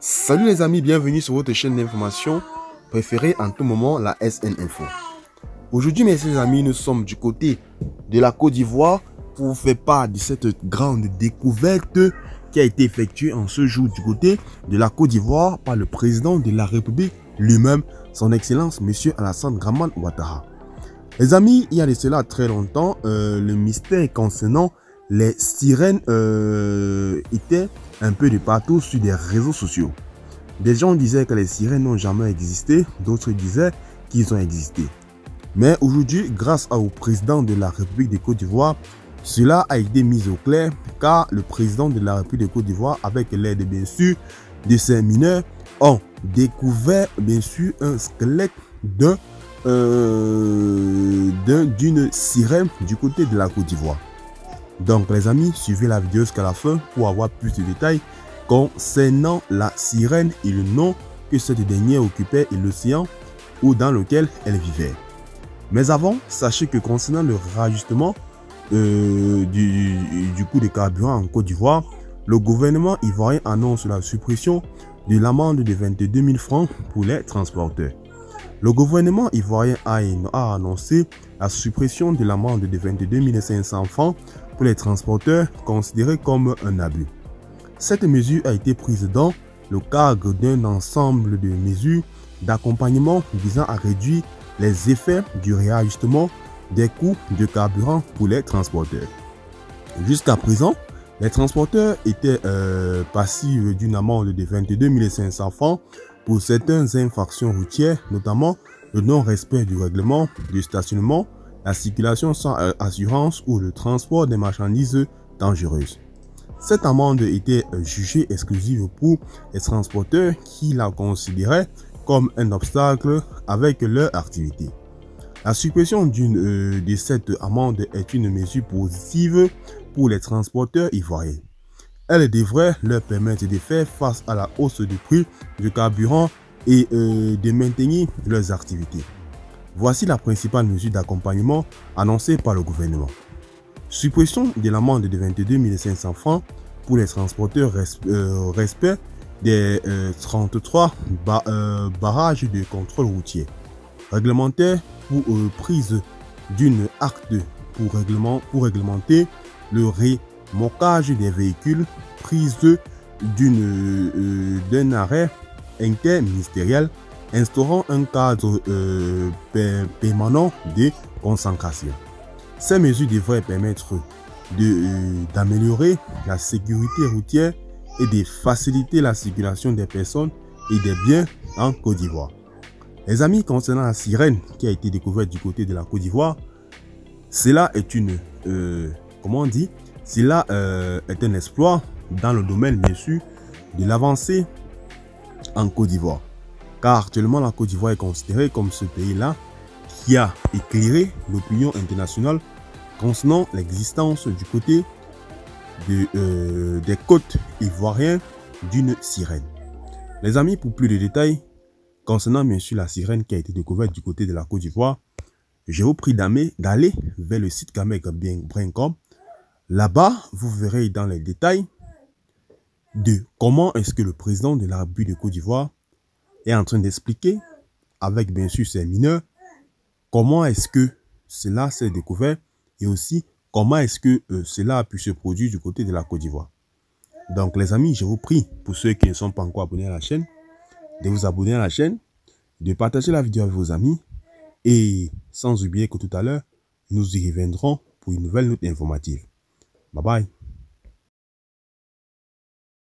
Salut les amis, bienvenue sur votre chaîne d'information préférée en tout moment, la SN Info. Aujourd'hui, mes chers amis, nous sommes du côté de la Côte d'Ivoire pour vous faire part de cette grande découverte qui a été effectuée en ce jour du côté de la Côte d'Ivoire par le président de la République lui-même, son Excellence, Monsieur Alassane Dramane Ouattara. Les amis, il y a de cela très longtemps, le mystère concernant les sirènes était un peu de partout sur des réseaux sociaux. Des gens disaient que les sirènes n'ont jamais existé, d'autres disaient qu'ils ont existé. Mais aujourd'hui, grâce au président de la République de Côte d'Ivoire, cela a été mis au clair car le président de la République de Côte d'Ivoire, avec l'aide bien sûr de ses mineurs, ont découvert bien sûr un squelette d'une sirène du côté de la Côte d'Ivoire. Donc les amis, suivez la vidéo jusqu'à la fin pour avoir plus de détails concernant la sirène et le nom que cette dernière occupait et l'océan ou dans lequel elle vivait. Mais avant, sachez que concernant le rajustement du coût de carburant en Côte d'Ivoire, le gouvernement ivoirien annonce la suppression de l'amende de 22 000 francs pour les transporteurs. Le gouvernement ivoirien a annoncé la suppression de l'amende de 22 500 francs pour les transporteurs considérés comme un abus. Cette mesure a été prise dans le cadre d'un ensemble de mesures d'accompagnement visant à réduire les effets du réajustement des coûts de carburant pour les transporteurs. Jusqu'à présent, les transporteurs étaient passifs d'une amende de 22 500 francs pour certaines infractions routières, notamment le non-respect du règlement de stationnement, la circulation sans assurance ou le transport des marchandises dangereuses. Cette amende était jugée exclusive pour les transporteurs qui la considéraient comme un obstacle avec leur activité. La suppression de cette amende est une mesure positive pour les transporteurs ivoiriens. Elle devrait leur permettre de faire face à la hausse du prix du carburant et de maintenir leurs activités. Voici la principale mesure d'accompagnement annoncée par le gouvernement. Suppression de l'amende de 22 500 francs pour les transporteurs, respect des 33 barrages de contrôle routier. Réglementaire pour prise d'une acte pour réglementer le remorquage des véhicules, prise d'un arrêt interministériel instaurant un cadre permanent de consécration. Ces mesures devraient permettre d'améliorer la sécurité routière et de faciliter la circulation des personnes et des biens en Côte d'Ivoire. Les amis, concernant la sirène qui a été découverte du côté de la Côte d'Ivoire, cela est cela est un exploit dans le domaine bien sûr de l'avancée en Côte d'Ivoire. Car actuellement la Côte d'Ivoire est considérée comme ce pays-là qui a éclairé l'opinion internationale concernant l'existence du côté des côtes ivoiriennes d'une sirène. Les amis, pour plus de détails concernant bien sûr la sirène qui a été découverte du côté de la Côte d'Ivoire, je vous prie d'aller vers le site Kamek.com. Là-bas, vous verrez dans les détails de comment est-ce que le président de la République de Côte d'Ivoire est en train d'expliquer, avec bien sûr ses mineurs, comment est-ce que cela s'est découvert et aussi comment est-ce que cela a pu se produire du côté de la Côte d'Ivoire. Donc les amis, je vous prie, pour ceux qui ne sont pas encore abonnés à la chaîne, de vous abonner à la chaîne, de partager la vidéo avec vos amis et sans oublier que tout à l'heure, nous y reviendrons pour une nouvelle note informative. Bye bye.